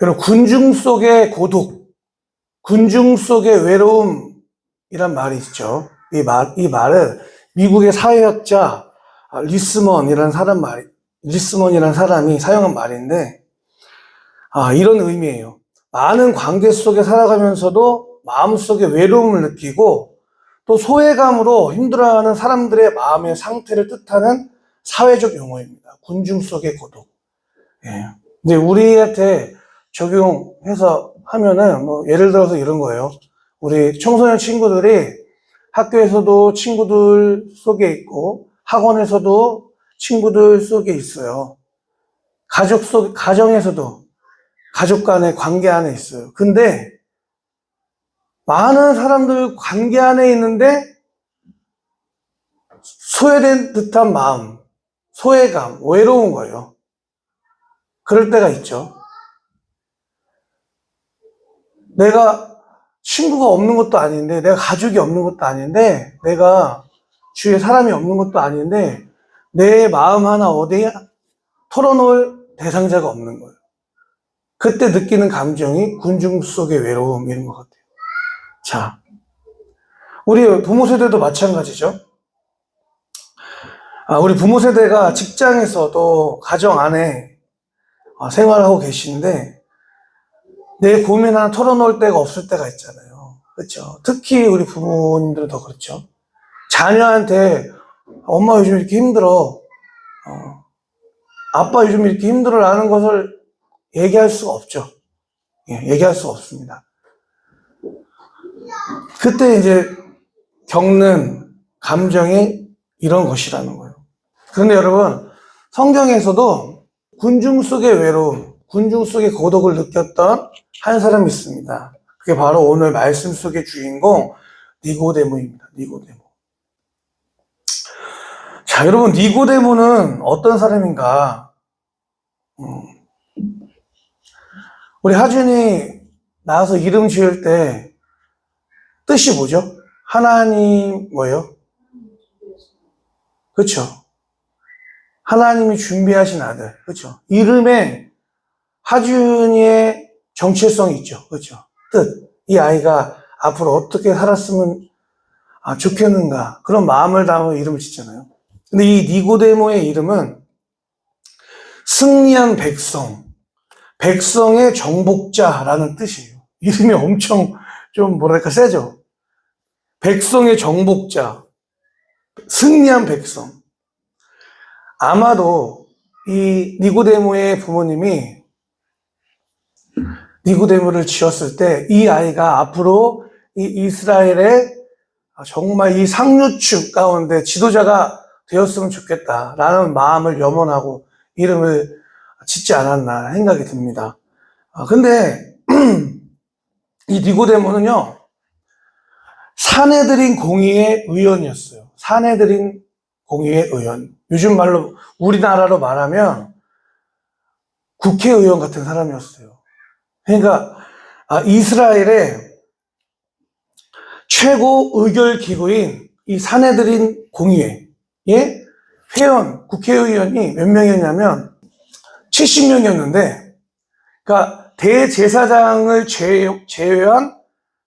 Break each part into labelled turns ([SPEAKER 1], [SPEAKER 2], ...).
[SPEAKER 1] 여러분, 군중 속의 고독, 군중 속의 외로움이란 말이 있죠. 이 말은 미국의 사회학자 리스먼이라는 사람이 사용한 말인데, 이런 의미예요. 많은 관계 속에 살아가면서도 마음속에 외로움을 느끼고 또 소외감으로 힘들어하는 사람들의 마음의 상태를 뜻하는 사회적 용어입니다. 군중 속의 고독. 예. 근데 우리한테 적용해서 하면은 예를 들어서 이런 거예요. 우리 청소년 친구들이 학교에서도 친구들 속에 있고 학원에서도 친구들 속에 있어요. 가정에서도 가족 간의 관계 안에 있어요. 근데 많은 사람들 관계 안에 있는데 소외된 듯한 마음, 소외감, 외로운 거예요. 그럴 때가 있죠. 내가 친구가 없는 것도 아닌데, 내가 가족이 없는 것도 아닌데, 내가 주위에 사람이 없는 것도 아닌데, 내 마음 하나 어디에 털어놓을 대상자가 없는 거예요. 그때 느끼는 감정이 군중 속의 외로움인 것 같아요. 자, 우리 부모 세대도 마찬가지죠. 우리 부모 세대가 직장에서도 가정 안에 생활하고 계시는데 내 고민 하나 털어놓을 데가 없을 때가 있잖아요. 그렇죠? 특히 우리 부모님들은 더 그렇죠. 자녀한테 엄마 요즘 이렇게 힘들어, 아빠 요즘 이렇게 힘들어라는 것을 얘기할 수가 없죠. 얘기할 수가 없습니다. 그때 이제 겪는 감정이 이런 것이라는 거예요. 그런데 여러분, 성경에서도 군중 속의 외로움, 군중 속의 고독을 느꼈던 한 사람이 있습니다. 그게 바로 오늘 말씀 속의 주인공 니고데모입니다. 니고데모. 자, 여러분, 니고데모는 어떤 사람인가? 우리 하준이 나와서 이름 지을 때 뜻이 뭐죠? 하나님 뭐예요? 그렇죠? 하나님이 준비하신 아들. 그렇죠? 이름에 하준이의 정체성이 있죠. 그렇죠? 뜻. 이 아이가 앞으로 어떻게 살았으면 좋겠는가. 그런 마음을 담아 이름을 짓잖아요. 근데 이 니고데모의 이름은 승리한 백성, 백성의 정복자라는 뜻이에요. 이름이 엄청 좀 뭐랄까 세죠? 백성의 정복자, 승리한 백성. 아마도 이 니고데모의 부모님이 니고데모를 지었을 때 이 아이가 앞으로 이 이스라엘의 정말 이 상류층 가운데 지도자가 되었으면 좋겠다라는 마음을 염원하고 이름을 짓지 않았나 생각이 듭니다. 근데 이 니고데모는요, 사내들인 공의의 의원이었어요. 사내들인 공의의 의원. 요즘 말로 우리나라로 말하면 국회의원 같은 사람이었어요. 그러니까 이스라엘의 최고 의결 기구인 이 사내들인 공의회의 회원, 국회의원이 몇 명이었냐면 70명이었는데, 그러니까 대제사장을 제외한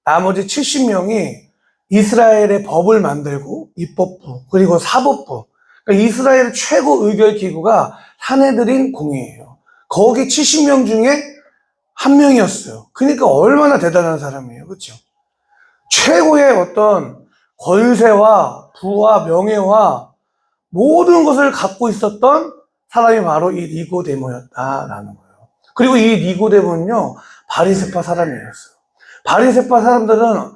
[SPEAKER 1] 나머지 70명이 이스라엘의 법을 만들고 입법부 그리고 사법부, 그러니까 이스라엘 최고 의결 기구가 사내들인 공의회예요. 거기 70명 중에 한 명이었어요. 그러니까 얼마나 대단한 사람이에요. 그렇죠? 최고의 어떤 권세와 부와 명예와 모든 것을 갖고 있었던 사람이 바로 이 니고데모였다라는 거예요. 그리고 이 니고데모는요, 바리새파 사람이었어요. 바리새파 사람들은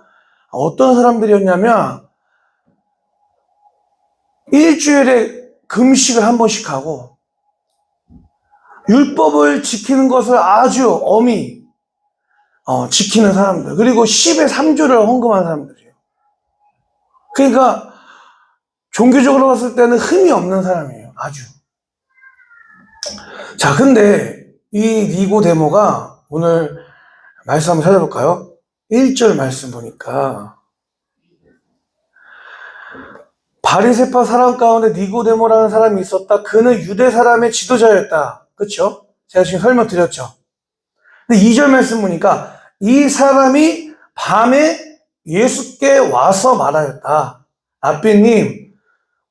[SPEAKER 1] 어떤 사람들이었냐면 일주일에 금식을 한 번씩 하고 율법을 지키는 것을 아주 엄히 지키는 사람들, 그리고 10의 3조를 헌금한 사람들이에요. 그러니까 종교적으로 봤을 때는 흠이 없는 사람이에요. 아주. 자, 근데 이 니고데모가 오늘 말씀 한번 찾아볼까요? 1절 말씀 보니까 바리새파 사람 가운데 니고데모라는 사람이 있었다. 그는 유대 사람의 지도자였다. 그렇죠? 제가 지금 설명드렸죠. 근데 2절 말씀 보니까 이 사람이 밤에 예수께 와서 말하였다. 랍비님,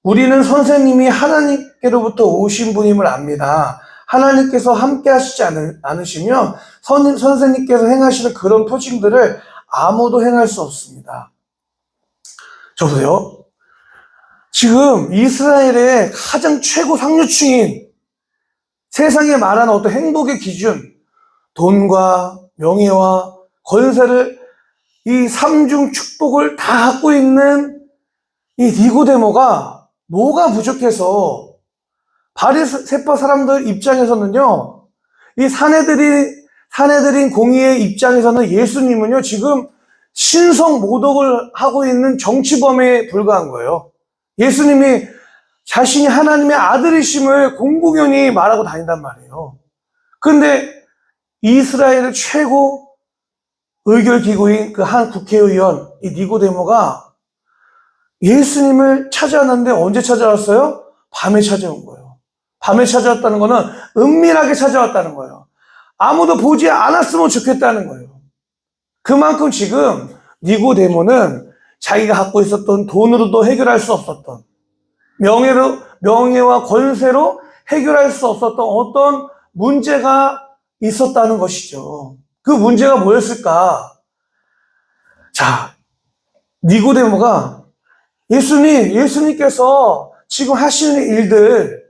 [SPEAKER 1] 우리는 선생님이 하나님께로부터 오신 분임을 압니다. 하나님께서 함께 하시지 않으시면 선생님께서 행하시는 그런 표징들을 아무도 행할 수 없습니다. 저 보세요. 지금 이스라엘의 가장 최고 상류층인 세상에 말하는 어떤 행복의 기준, 돈과 명예와 권세를 이 삼중 축복을 다 갖고 있는 이 니고데모가 뭐가 부족해서 바리새파 사람들 입장에서는요, 이 사내들인 공의의 입장에서는 예수님은요, 지금 신성 모독을 하고 있는 정치범에 불과한 거예요. 예수님이 자신이 하나님의 아들이심을 공공연히 말하고 다닌단 말이에요. 그런데 이스라엘의 최고 의결기구인 그 한 국회의원, 이 니고데모가 예수님을 찾아왔는데 언제 찾아왔어요? 밤에 찾아온 거예요. 밤에 찾아왔다는 거는 은밀하게 찾아왔다는 거예요. 아무도 보지 않았으면 좋겠다는 거예요. 그만큼 지금 니고데모는 자기가 갖고 있었던 돈으로도 해결할 수 없었던, 명예와 권세로 해결할 수 없었던 어떤 문제가 있었다는 것이죠. 그 문제가 뭐였을까? 자, 니고데모가 예수님께서 지금 하시는 일들,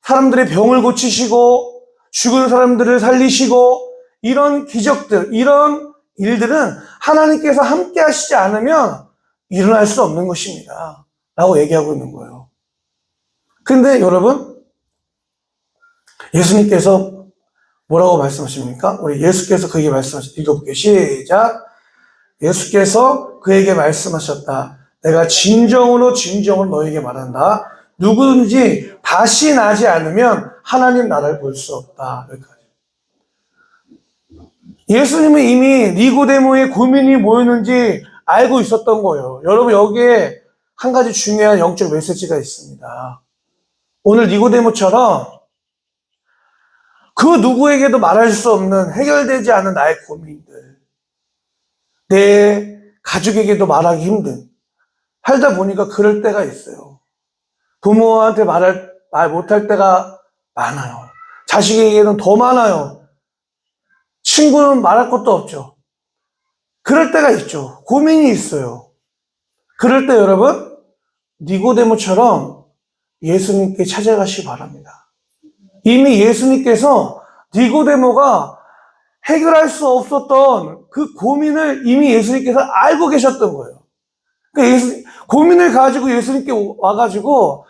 [SPEAKER 1] 사람들의 병을 고치시고 죽은 사람들을 살리시고 이런 기적들, 이런 일들은 하나님께서 함께 하시지 않으면 일어날 수 없는 것입니다. 라고 얘기하고 있는 거예요. 근데 여러분, 예수님께서 뭐라고 말씀하십니까? 우리 예수께서 그에게 말씀하셨다. 읽어볼게요. 시작. 예수께서 그에게 말씀하셨다. 내가 진정으로 너에게 말한다. 누구든지 다시 나지 않으면 하나님 나라를 볼 수 없다. 여기까지. 예수님은 이미 니고데모의 고민이 뭐였는지 알고 있었던 거예요. 여러분, 여기에 한 가지 중요한 영적 메시지가 있습니다. 오늘 니고데모처럼 그 누구에게도 말할 수 없는 해결되지 않은 나의 고민들, 내 가족에게도 말하기 힘든, 살다 보니까 그럴 때가 있어요. 부모한테 말 못할 때가 많아요. 자식에게는 더 많아요. 친구는 말할 것도 없죠. 그럴 때가 있죠. 고민이 있어요. 그럴 때 여러분, 니고데모처럼 예수님께 찾아가시기 바랍니다. 이미 예수님께서 니고데모가 해결할 수 없었던 그 고민을 이미 예수님께서 알고 계셨던 거예요. 그러니까 고민을 가지고 예수님께 와가지고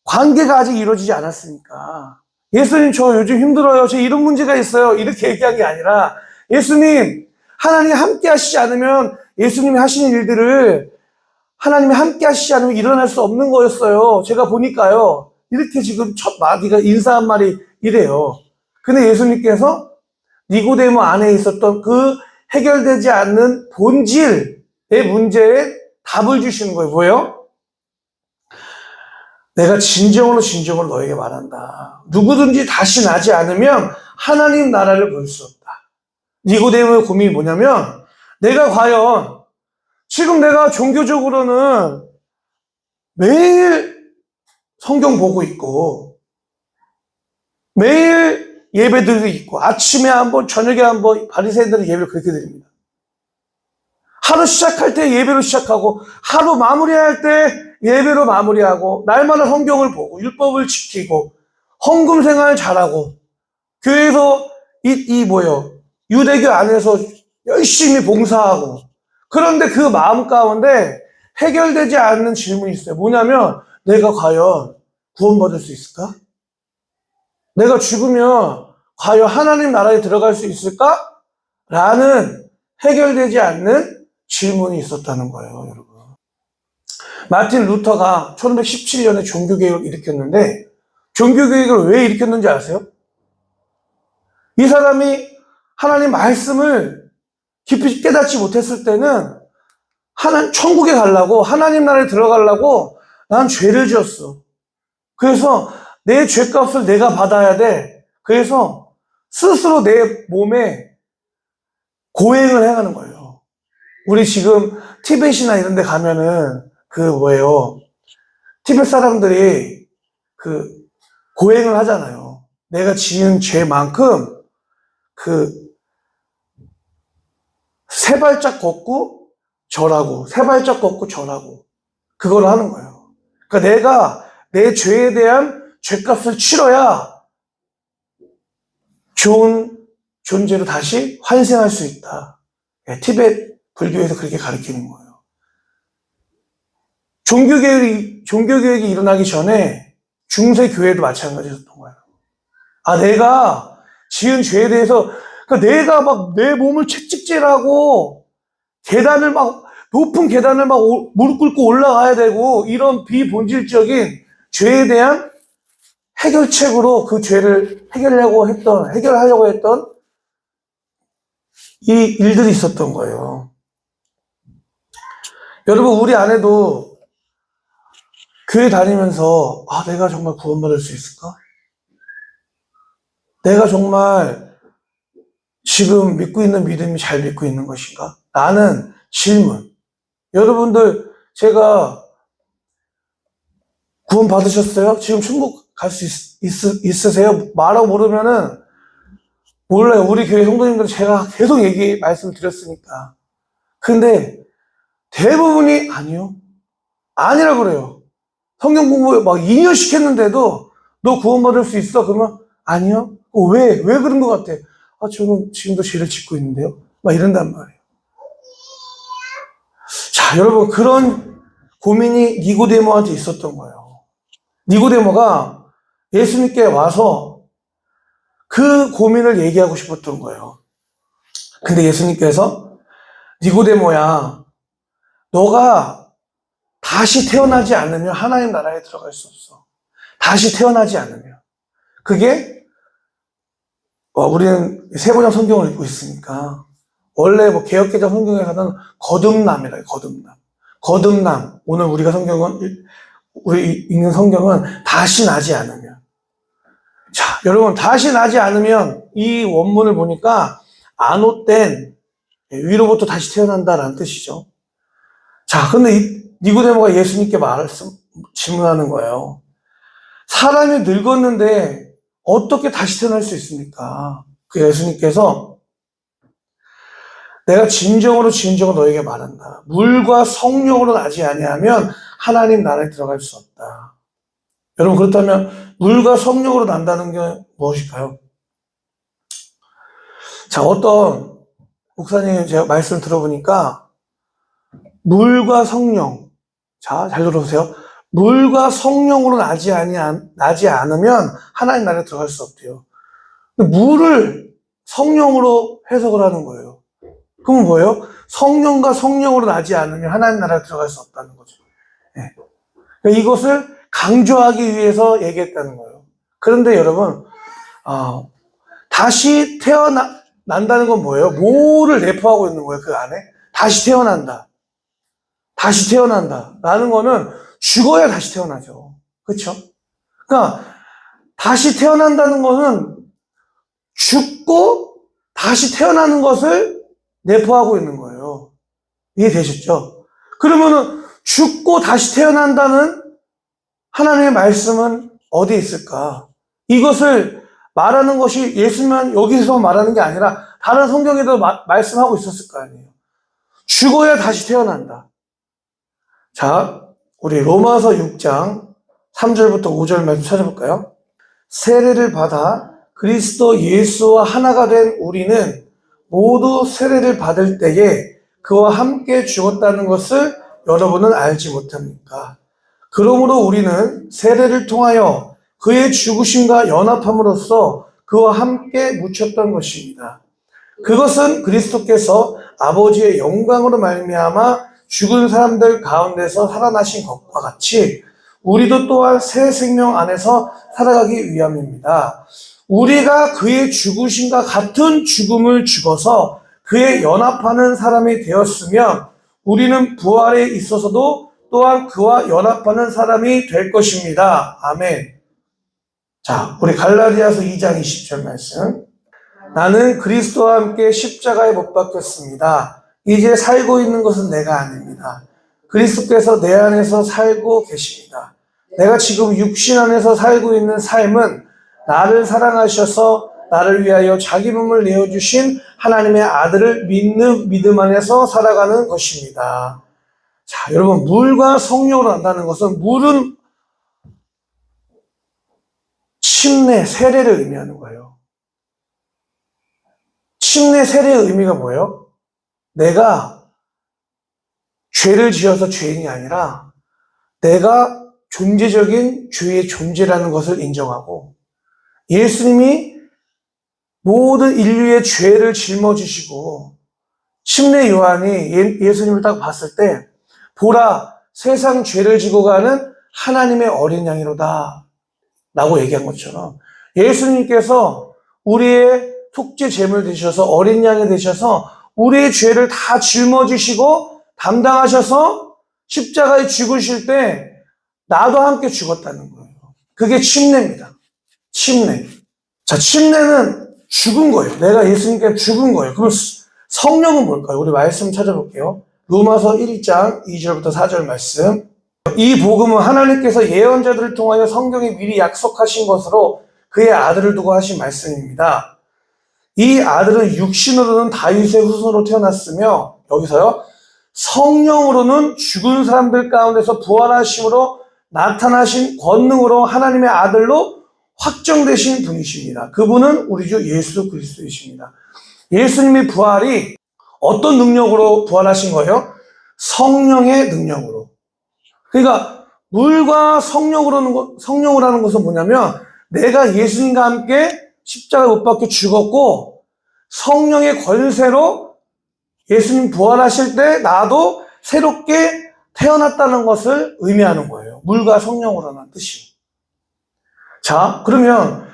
[SPEAKER 1] 관계가 아직 이루어지지 않았으니까 예수님 저 요즘 힘들어요. 저 이런 문제가 있어요. 이렇게 얘기한 게 아니라 예수님 하나님이 함께 하시지 않으면 예수님이 하시는 일들을 하나님이 함께 하시지 않으면 일어날 수 없는 거였어요. 제가 보니까요. 이렇게 지금 첫 마디가 인사한 말이 이래요. 근데 예수님께서 니고데모 안에 있었던 그 해결되지 않는 본질의 문제에 답을 주시는 거예요. 뭐예요? 내가 진정으로 너에게 말한다. 누구든지 다시 나지 않으면 하나님 나라를 볼 수 없다. 니고데모의 고민이 뭐냐면 내가 과연 지금 내가 종교적으로는 매일 성경 보고 있고 매일 예배 드리고 있고 아침에 한번 저녁에 한번 바리새인들은 예배를 그렇게 드립니다. 하루 시작할 때 예배로 시작하고 하루 마무리할 때 예배로 마무리하고 날마다 성경을 보고 율법을 지키고 헌금 생활 잘하고 교회에서 유대교 안에서 열심히 봉사하고 그런데 그 마음 가운데 해결되지 않는 질문이 있어요. 뭐냐면 내가 과연 구원받을 수 있을까? 내가 죽으면 과연 하나님 나라에 들어갈 수 있을까? 라는 해결되지 않는 질문이 있었다는 거예요, 여러분. 마틴 루터가 1517년에 종교개혁을 일으켰는데 종교개혁을 왜 일으켰는지 아세요? 이 사람이 하나님 말씀을 깊이 깨닫지 못했을 때는 천국에 가려고 하나님 나라에 들어가려고 난 죄를 지었어. 그래서 내 죄값을 내가 받아야 돼. 그래서 스스로 내 몸에 고행을 해가는 거예요. 우리 지금 티벳이나 이런 데 가면은 티벳 사람들이 고행을 하잖아요. 내가 지은 죄만큼 세 발짝 걷고 절하고, 세 발짝 걷고 절하고, 그걸 하는 거예요. 그러니까 내가 내 죄에 대한 죄값을 치러야 좋은 존재로 다시 환생할 수 있다. 티벳 불교에서 그렇게 가르치는 거예요. 종교개혁이 일어나기 전에 중세교회도 마찬가지였던 거예요. 내가 지은 죄에 대해서, 그러니까 내가 막 내 몸을 채찍질하고, 높은 계단을 막 무릎 꿇고 올라가야 되고, 이런 비본질적인 죄에 대한 해결책으로 그 죄를 해결하려고 했던 이 일들이 있었던 거예요. 여러분, 우리 안에도 교회 다니면서 내가 정말 구원받을 수 있을까? 내가 정말 지금 믿고 있는 믿음이 잘 믿고 있는 것인가? 라는 질문. 여러분들, 제가 구원 받으셨어요? 지금 천국 갈 수 있으세요? 말하고 모르면은 몰라요. 우리 교회 성도님들 제가 계속 말씀을 드렸으니까. 근데 대부분이 아니요. 아니라고 그래요. 성경 공부 막 2년씩 했는데도 너 구원받을 수 있어? 그러면 아니요. 왜 그런 것 같아? 저는 지금도 죄를 짓고 있는데요. 막 이런단 말이에요. 자, 여러분, 그런 고민이 니고데모한테 있었던 거예요. 니고데모가 예수님께 와서 그 고민을 얘기하고 싶었던 거예요. 근데 예수님께서 니고데모야, 너가 다시 태어나지 않으면 하나님 나라에 들어갈 수 없어. 다시 태어나지 않으면. 그게 우리는 세번역 성경을 읽고 있으니까 원래 개역개정 성경에서는 거듭남이라요. 거듭남. 오늘 우리 읽는 성경은 다시 나지 않으면. 자, 여러분, 다시 나지 않으면 이 원문을 보니까 안옷된 위로부터 다시 태어난다라는 뜻이죠. 자, 근데 니고데모가 예수님께 질문하는 거예요. 사람이 늙었는데 어떻게 다시 태어날 수 있습니까? 그 예수님께서 내가 진정으로 너에게 말한다. 물과 성령으로 나지 아니하면 하나님 나라에 들어갈 수 없다. 여러분, 그렇다면 물과 성령으로 난다는 게 무엇일까요? 자, 어떤 목사님 제가 말씀 들어보니까 물과 성령, 자, 잘 들어보세요. 물과 성령으로 나지 않으면 하나님 나라에 들어갈 수 없대요. 근데 물을 성령으로 해석을 하는 거예요. 그러면 뭐예요? 성령과 성령으로 나지 않으면 하나님 나라에 들어갈 수 없다는 거죠. 네. 그러니까 이것을 강조하기 위해서 얘기했다는 거예요. 그런데 여러분, 다시 태어난다는 건 뭐예요? 뭐를 내포하고 있는 거예요, 그 안에? 다시 태어난다. 라는 거는 죽어야 다시 태어나죠. 그렇죠? 그러니까 다시 태어난다는 거는 죽고 다시 태어나는 것을 내포하고 있는 거예요. 이해되셨죠? 그러면은 죽고 다시 태어난다는 하나님의 말씀은 어디에 있을까? 이것을 말하는 것이 예수님만 여기서 말하는 게 아니라 다른 성경에도 말씀하고 있었을 거 아니에요. 죽어야 다시 태어난다. 자, 우리 로마서 6장 3절부터 5절 말씀 찾아볼까요? 세례를 받아 그리스도 예수와 하나가 된 우리는 모두 세례를 받을 때에 그와 함께 죽었다는 것을 여러분은 알지 못합니까? 그러므로 우리는 세례를 통하여 그의 죽으심과 연합함으로써 그와 함께 묻혔던 것입니다. 그것은 그리스도께서 아버지의 영광으로 말미암아 죽은 사람들 가운데서 살아나신 것과 같이 우리도 또한 새 생명 안에서 살아가기 위함입니다. 우리가 그의 죽으심과 같은 죽음을 죽어서 그에 연합하는 사람이 되었으면 우리는 부활에 있어서도 또한 그와 연합하는 사람이 될 것입니다. 아멘. 자, 우리 갈라디아서 2장 20절 말씀. 나는 그리스도와 함께 십자가에 못 박혔습니다. 이제 살고 있는 것은 내가 아닙니다. 그리스도께서 내 안에서 살고 계십니다. 내가 지금 육신 안에서 살고 있는 삶은 나를 사랑하셔서 나를 위하여 자기 몸을 내어주신 하나님의 아들을 믿는 믿음 안에서 살아가는 것입니다. 자, 여러분, 물과 성령으로 한다는 것은 물은 침례, 세례를 의미하는 거예요. 침례, 세례의 의미가 뭐예요? 내가 죄를 지어서 죄인이 아니라 내가 존재적인 죄의 존재라는 것을 인정하고 예수님이 모든 인류의 죄를 짊어지시고 침례 요한이 예수님을 딱 봤을 때 보라 세상 죄를 지고 가는 하나님의 어린 양이로다 라고 얘기한 것처럼 예수님께서 우리의 속죄 제물 되셔서 어린 양이 되셔서 우리의 죄를 다 짊어지시고 담당하셔서 십자가에 죽으실 때 나도 함께 죽었다는 거예요. 그게 침례입니다. 침례. 자, 침례는 죽은 거예요. 내가 예수님께 죽은 거예요. 그럼 성령은 뭘까요? 우리 말씀 찾아볼게요. 로마서 1장 2절부터 4절 말씀. 이 복음은 하나님께서 예언자들을 통하여 성경에 미리 약속하신 것으로 그의 아들을 두고 하신 말씀입니다. 이 아들은 육신으로는 다윗의 후손으로 태어났으며 여기서요 성령으로는 죽은 사람들 가운데서 부활하심으로 나타나신 권능으로 하나님의 아들로 확정되신 분이십니다. 그분은 우리 주 예수 그리스도이십니다. 예수님의 부활이 어떤 능력으로 부활하신 거예요? 성령의 능력으로. 그러니까 물과 성령으로 하는 것은 뭐냐면 내가 예수님과 함께 십자가에 못 박혀 죽었고 성령의 권세로 예수님 부활하실 때 나도 새롭게 태어났다는 것을 의미하는 거예요. 물과 성령으로는 뜻이. 자, 그러면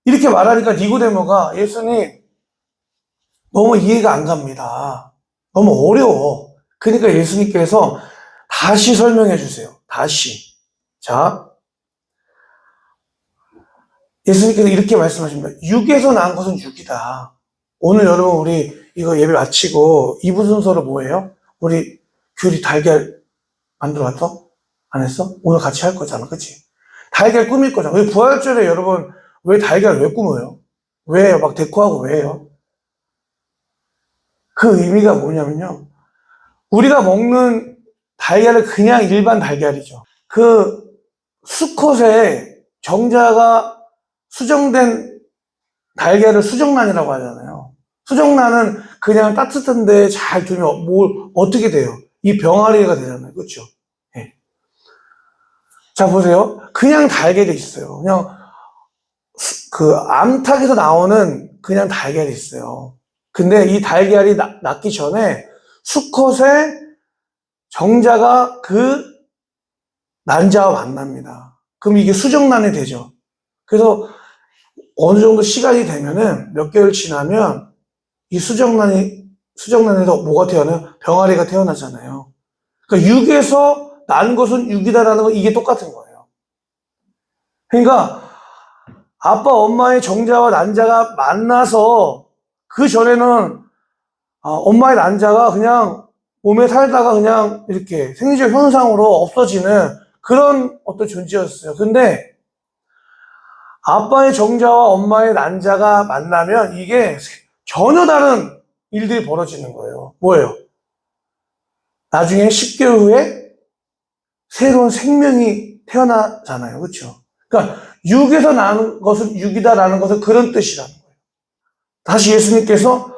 [SPEAKER 1] 이렇게 말하니까 니고데모가 예수님 너무 이해가 안 갑니다. 너무 어려워. 그러니까 예수님께서 다시 설명해 주세요. 다시. 자, 예수님께서 이렇게 말씀하십니다. 육에서 난 것은 육이다. 오늘 여러분 우리 이거 예배 마치고 2부 순서로 뭐예요? 우리 귤이 달걀 만들어 왔어? 안 했어? 오늘 같이 할 거잖아. 그치? 달걀 꾸밀 거잖아. 왜 부활절에 여러분 왜 달걀 왜 꾸며요? 왜 막 데코하고 왜 해요? 그 의미가 뭐냐면요. 우리가 먹는 달걀은 그냥 일반 달걀이죠. 그 수컷에 정자가 수정된 달걀을 수정란이라고 하잖아요. 수정란은 그냥 따뜻한데 잘 두면 뭘 어떻게 돼요? 이 병아리가 되잖아요. 그렇죠? 네. 자 보세요. 그냥 달걀이 있어요. 그냥 그 암탉에서 나오는 그냥 달걀이 있어요. 근데 이 달걀이 낳기 전에 수컷의 정자가 그 난자와 만납니다. 그럼 이게 수정란이 되죠. 그래서 어느 정도 시간이 되면은 몇 개월 지나면 이 수정란에서 뭐가 태어나요? 병아리가 태어나잖아요. 그러니까 육에서 난 것은 육이다라는 건 이게 똑같은 거예요. 그러니까 아빠 엄마의 정자와 난자가 만나서 그 전에는 엄마의 난자가 그냥 몸에 살다가 그냥 이렇게 생리적 현상으로 없어지는 그런 어떤 존재였어요. 근데 아빠의 정자와 엄마의 난자가 만나면 이게 전혀 다른 일들이 벌어지는 거예요. 뭐예요? 나중에 10개월 후에 새로운 생명이 태어나잖아요. 그렇죠? 그러니까 육에서 나는 것은 육이다라는 것은 그런 뜻이라는 거예요. 다시 예수님께서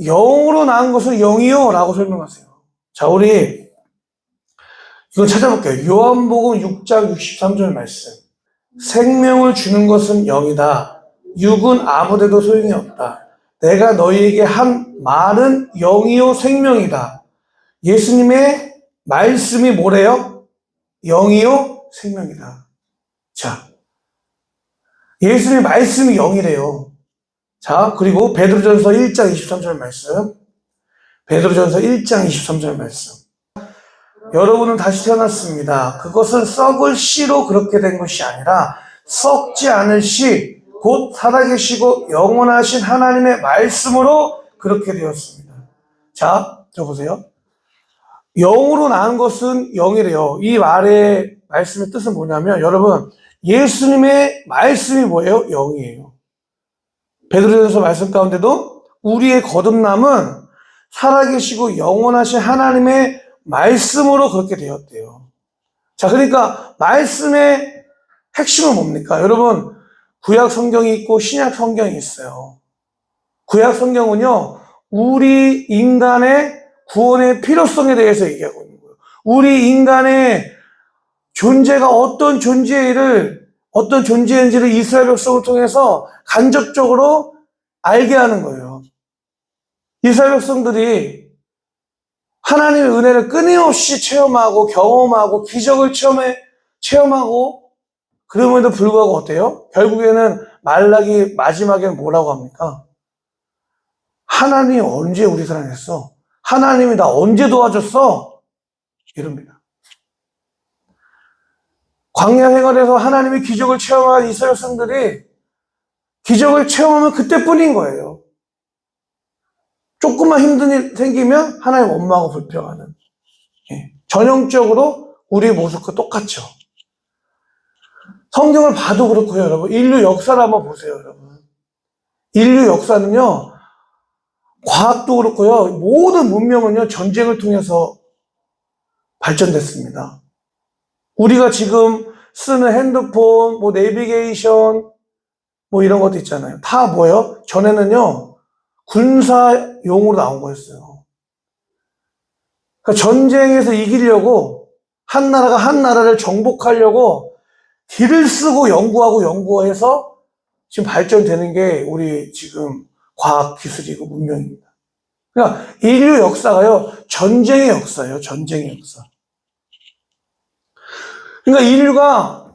[SPEAKER 1] 영으로 낳은 것은 영이요 라고 설명하세요. 자, 우리 이거 찾아볼게요. 요한복음 6장 63절 말씀. 생명을 주는 것은 영이다. 육은 아무데도 소용이 없다. 내가 너희에게 한 말은 영이요 생명이다. 예수님의 말씀이 뭐래요? 영이요 생명이다. 자, 예수님의 말씀이 영이래요. 자, 그리고 베드로전서 1장 23절 말씀. 베드로전서 1장 23절 말씀. 여러분은 다시 태어났습니다. 그것은 썩을 씨로 그렇게 된 것이 아니라 썩지 않을 씨, 곧 살아계시고 영원하신 하나님의 말씀으로 그렇게 되었습니다. 자, 저 보세요. 영으로 낳은 것은 영이래요. 이 말의 말씀의 뜻은 뭐냐면, 여러분, 예수님의 말씀이 뭐예요? 영이에요. 베드로전서 말씀 가운데도 우리의 거듭남은 살아계시고 영원하신 하나님의 말씀으로 그렇게 되었대요. 자, 그러니까 말씀의 핵심은 뭡니까? 여러분, 구약 성경이 있고 신약 성경이 있어요. 구약 성경은요, 우리 인간의 구원의 필요성에 대해서 얘기하고 있는 거예요. 우리 인간의 존재가 어떤 존재인지를 이스라엘 백성을 통해서 간접적으로 알게 하는 거예요. 이스라엘 백성들이 하나님의 은혜를 끊임없이 체험하고 경험하고 기적을 체험하고 그럼에도 불구하고 어때요? 결국에는 말라기 마지막에는 뭐라고 합니까? 하나님이 언제 우리 사랑했어? 하나님이 나 언제 도와줬어? 이럽니다. 광야 생활에서 하나님의 기적을 체험한 이스라엘 백성들이 기적을 체험하면 그때뿐인 거예요. 조금만 힘든 일 생기면 하나님 원망하고 불평하는. 전형적으로 우리의 모습과 똑같죠. 성경을 봐도 그렇고요, 여러분. 인류 역사를 한번 보세요, 여러분. 인류 역사는요, 과학도 그렇고요, 모든 문명은요, 전쟁을 통해서 발전됐습니다. 우리가 지금 쓰는 핸드폰, 내비게이션, 이런 것도 있잖아요. 다 뭐예요? 전에는요, 군사용으로 나온 거였어요. 그러니까 전쟁에서 이기려고 한 나라가 한 나라를 정복하려고 길을 쓰고 연구해서 지금 발전되는 게 우리 지금 과학 기술이고 문명입니다. 그러니까 인류 역사가요, 전쟁의 역사예요. 전쟁의 역사. 그러니까 인류가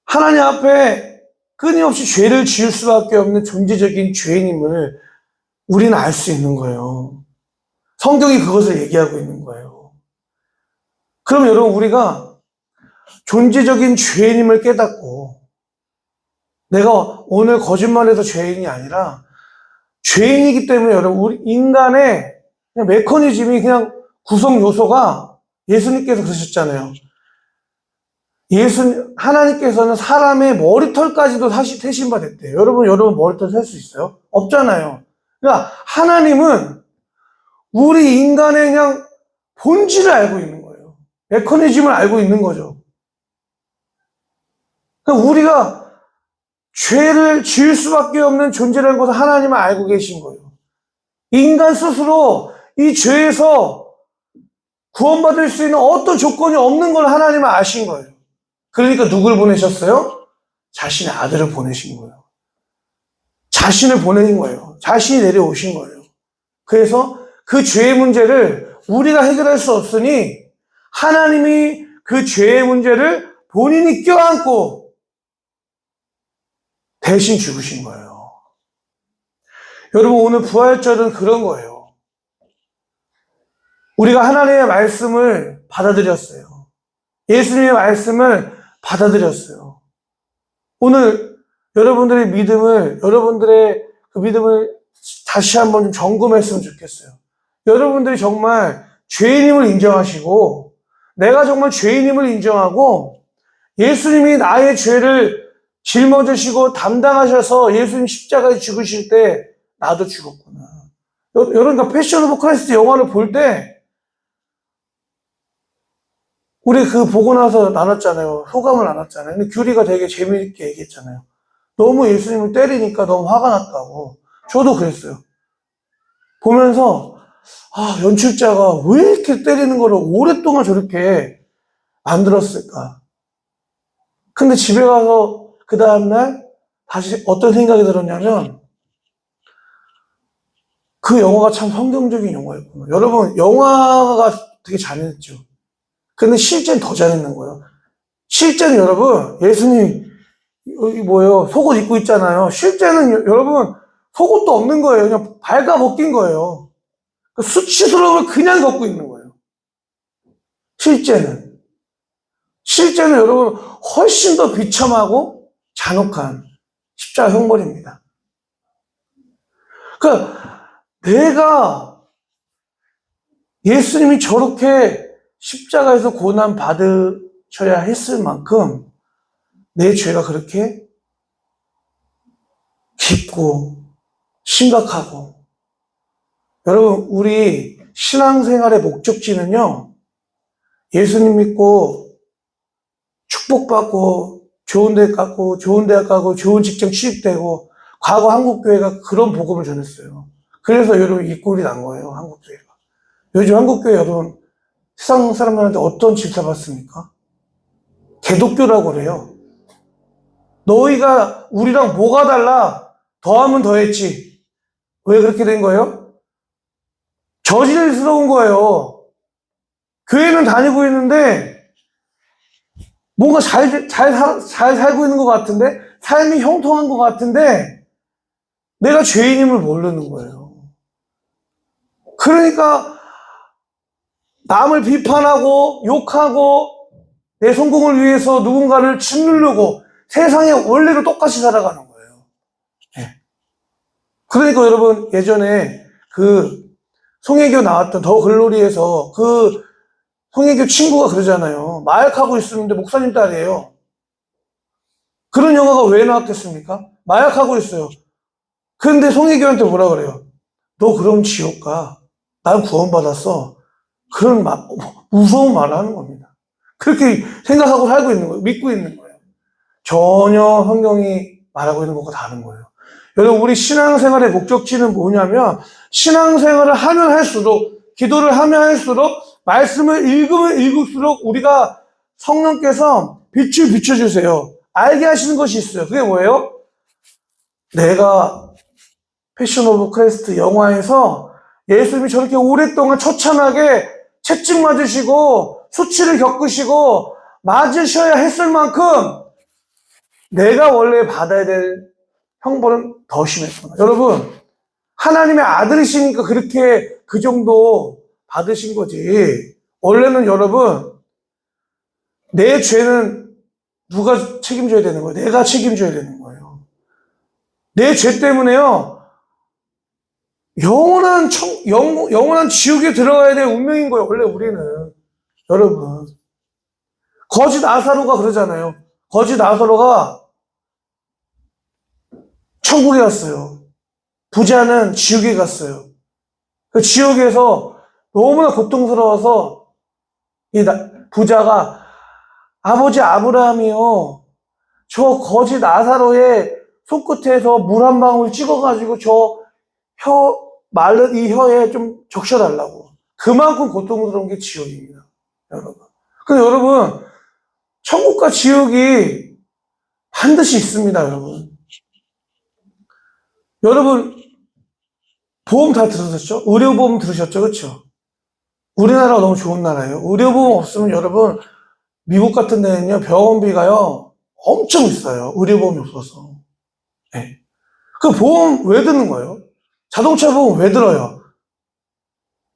[SPEAKER 1] 하나님 앞에 끊임없이 죄를 지을 수밖에 없는 존재적인 죄인임을 우리는 알 수 있는 거예요. 성경이 그것을 얘기하고 있는 거예요. 그럼 여러분, 우리가 존재적인 죄인임을 깨닫고 내가 오늘 거짓말해서 죄인이 아니라 죄인이기 때문에 여러분, 우리 인간의 그냥 메커니즘이 그냥 구성 요소가 예수님께서 그러셨잖아요. 하나님께서는 사람의 머리털까지도 다시 태신받았대요. 여러분 머리털 셀 수 있어요? 없잖아요. 그러니까 하나님은 우리 인간의 그냥 본질을 알고 있는 거예요. 메커니즘을 알고 있는 거죠. 그러니까 우리가 죄를 지을 수밖에 없는 존재라는 것을 하나님은 알고 계신 거예요. 인간 스스로 이 죄에서 구원받을 수 있는 어떤 조건이 없는 걸 하나님은 아신 거예요. 그러니까 누굴 보내셨어요? 자신의 아들을 보내신 거예요. 자신을 보내신 거예요. 자신이 내려오신 거예요. 그래서 그 죄의 문제를 우리가 해결할 수 없으니 하나님이 그 죄의 문제를 본인이 껴안고 대신 죽으신 거예요. 여러분, 오늘 부활절은 그런 거예요. 우리가 하나님의 말씀을 받아들였어요. 예수님의 말씀을 받아들였어요. 오늘 여러분들의 그 믿음을 다시 한번 좀 점검했으면 좋겠어요. 여러분들이 정말 죄인임을 인정하시고, 내가 정말 죄인임을 인정하고, 예수님이 나의 죄를 짊어지시고 담당하셔서 예수님 십자가에 죽으실 때 나도 죽었구나. 여러분, 패션 오브 크라이스트 영화를 볼 때 우리 보고 나서 나눴잖아요. 소감을 나눴잖아요. 근데 규리가 되게 재미있게 얘기했잖아요. 너무 예수님을 때리니까 너무 화가 났다고. 저도 그랬어요. 보면서 연출자가 왜 이렇게 때리는 거를 오랫동안 저렇게 만들었을까. 근데 집에 가서 그 다음날 다시 어떤 생각이 들었냐면, 그 영화가 참 성경적인 영화였구나. 여러분, 영화가 되게 잔인했죠. 근데 실제는 더 잔인한 거예요. 실제는 여러분, 예수님 여기 속옷 입고 있잖아요. 실제는 여러분 속옷도 없는 거예요. 그냥 발가 벗긴 거예요. 수치스러움을 그냥 걷고 있는 거예요. 실제는 여러분 훨씬 더 비참하고 잔혹한 십자가 형벌입니다. 그러니까 내가 예수님이 저렇게 십자가에서 고난 받으셔야 했을 만큼 내 죄가 그렇게 깊고 심각하고, 여러분, 우리 신앙생활의 목적지는요, 예수님 믿고 축복받고 좋은 데 가고 좋은 대학 가고 좋은 직장 취직되고, 과거 한국교회가 그런 복음을 전했어요. 그래서 여러분 이 꼴이 난 거예요, 한국교회가. 요즘 한국교회 여러분 세상 사람들한테 어떤 질타 받습니까? 개독교라고 그래요. 너희가 우리랑 뭐가 달라? 더하면 더했지. 왜 그렇게 된 거예요? 저질스러운 거예요. 교회는 다니고 있는데 뭔가 잘 살고 있는 것 같은데, 삶이 형통한 것 같은데 내가 죄인임을 모르는 거예요. 그러니까 남을 비판하고 욕하고 내 성공을 위해서 누군가를 짓누르고 세상의 원리로 똑같이 살아가는 거예요. 네. 그러니까 여러분, 예전에 그 송혜교 나왔던 더 글로리에서 그 송혜교 친구가 그러잖아요. 마약하고 있었는데 목사님 딸이에요. 그런 영화가 왜 나왔겠습니까? 마약하고 있어요. 그런데 송혜교한테 뭐라 그래요? 너 그럼 지옥 가. 난 구원받았어. 그런 무서운 말을 하는 겁니다. 그렇게 생각하고 살고 있는 거예요. 믿고 있는 거예요. 전혀 성경이 말하고 있는 것과 다른 거예요. 여러분, 우리 신앙생활의 목적지는 뭐냐면, 신앙생활을 하면 할수록, 기도를 하면 할수록, 말씀을 읽으면 읽을수록 우리가 성령께서 빛을 비춰주세요. 알게 하시는 것이 있어요. 그게 뭐예요? 내가 패션 오브 크리스트 영화에서 예수님이 저렇게 오랫동안 처참하게 채찍 맞으시고 수치를 겪으시고 맞으셔야 했을 만큼 내가 원래 받아야 될 형벌은 더 심했구나. 여러분, 하나님의 아들이시니까 그렇게 그 정도 받으신 거지. 원래는 여러분, 내 죄는 누가 책임져야 되는 거예요? 내가 책임져야 되는 거예요. 내 죄 때문에요, 영원한 지옥에 들어가야 될 운명인 거예요, 원래 우리는. 여러분, 거지 나사로가 그러잖아요. 거지 나사로가 천국에 갔어요. 부자는 지옥에 갔어요. 그 지옥에서 너무나 고통스러워서 이 부자가, 아버지 아브라함이요, 저 거지 나사로의 손끝에서 물 한 방울 찍어가지고 저 마른 이 혀에 좀 적셔달라고. 그만큼 고통스러운 게 지옥입니다, 여러분. 근데 여러분, 천국과 지옥이 반드시 있습니다, 여러분. 여러분, 보험 다 들으셨죠? 의료보험 들으셨죠? 그렇죠? 우리나라가 너무 좋은 나라예요. 의료보험 없으면 여러분, 미국 같은 데는요, 병원비가요 엄청 비싸요. 의료보험이 없어서. 네. 그 보험 왜 드는 거예요? 자동차 보험 왜 들어요?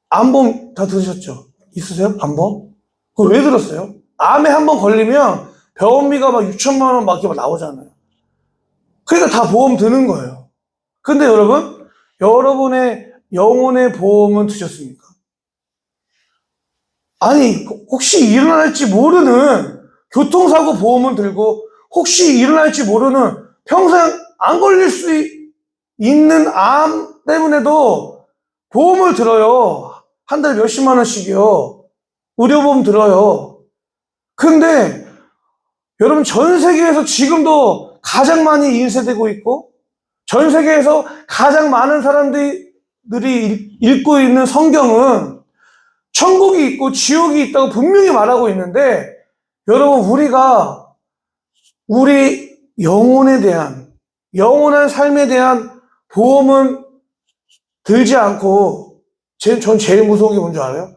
[SPEAKER 1] 암보험 다 들으셨죠? 있으세요? 암보험? 그거 왜 들었어요? 암에 한번 걸리면 병원비가 막 6천만 원 막 이렇게 나오잖아요. 그러니까 다 보험 드는 거예요. 근데 여러분, 여러분의 영혼의 보험은 드셨습니까? 아니, 혹시 일어날지 모르는 교통사고 보험은 들고, 혹시 일어날지 모르는 평생 안 걸릴 수 있는 암 때문에도 보험을 들어요. 한 달에 몇십만 원씩이요. 의료보험 들어요. 근데 여러분, 전 세계에서 지금도 가장 많이 인쇄되고 있고, 전 세계에서 가장 많은 사람들이 읽고 있는 성경은 천국이 있고 지옥이 있다고 분명히 말하고 있는데, 여러분, 우리 영혼에 대한, 영원한 삶에 대한 보험은 들지 않고, 전 제일 무서운 게 뭔지 알아요?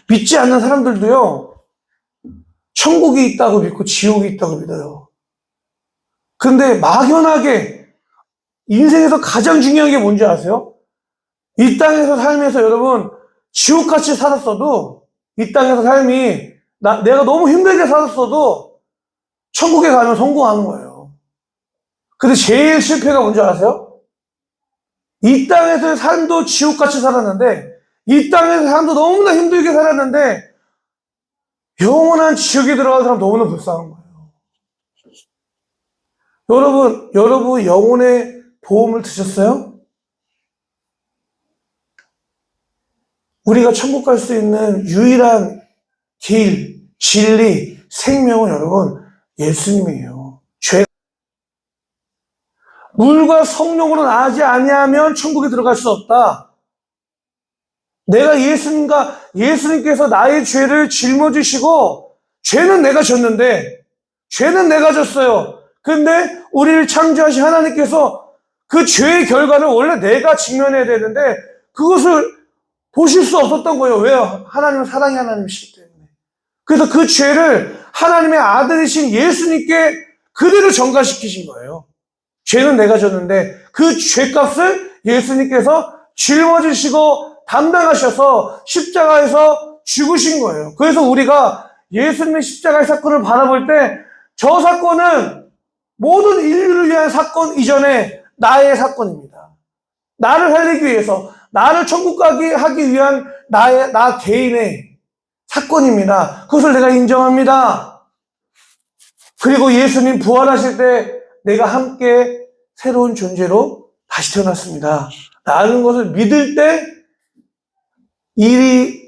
[SPEAKER 1] 믿지 않는 사람들도요, 천국이 있다고 믿고 지옥이 있다고 믿어요. 근데 막연하게 인생에서 가장 중요한 게 뭔지 아세요? 이 땅에서 살면서 여러분, 지옥같이 살았어도, 이 땅에서 삶이 내가 너무 힘들게 살았어도 천국에 가면 성공하는 거예요. 근데 제일 실패가 뭔지 아세요? 이 땅에서의 삶도 지옥같이 살았는데, 이 땅에서의 삶도 너무나 힘들게 살았는데, 영원한 지옥에 들어간 사람 너무나 불쌍한 거예요. 여러분 영혼의 보험을 드셨어요? 우리가 천국 갈 수 있는 유일한 길, 진리, 생명은 여러분 예수님이에요. 물과 성령으로 나지 아니하면 천국에 들어갈 수 없다. 내가 예수님께서 나의 죄를 짊어지시고, 죄는 내가 졌는데, 죄는 내가 졌어요. 근데 우리를 창조하신 하나님께서 그 죄의 결과를 원래 내가 직면해야 되는데, 그것을 보실 수 없었던 거예요. 왜요? 하나님은 사랑의 하나님이시기 때문에. 그래서 그 죄를 하나님의 아들이신 예수님께 그대로 전가시키신 거예요. 죄는 내가 졌는데 그 죄값을 예수님께서 짊어지시고 담당하셔서 십자가에서 죽으신 거예요. 그래서 우리가 예수님의 십자가의 사건을 바라볼 때 저 사건은 모든 인류를 위한 사건 이전에 나의 사건입니다. 나를 살리기 위해서, 나를 천국 가게 하기 위한 나 개인의 사건입니다. 그것을 내가 인정합니다. 그리고 예수님 부활하실 때 내가 함께 새로운 존재로 다시 태어났습니다. 라는 것을 믿을 때 이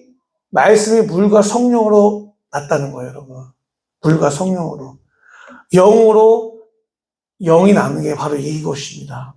[SPEAKER 1] 말씀이 물과 성령으로 났다는 거예요, 여러분. 물과 성령으로. 영으로 영이 남는 게 바로 이것입니다.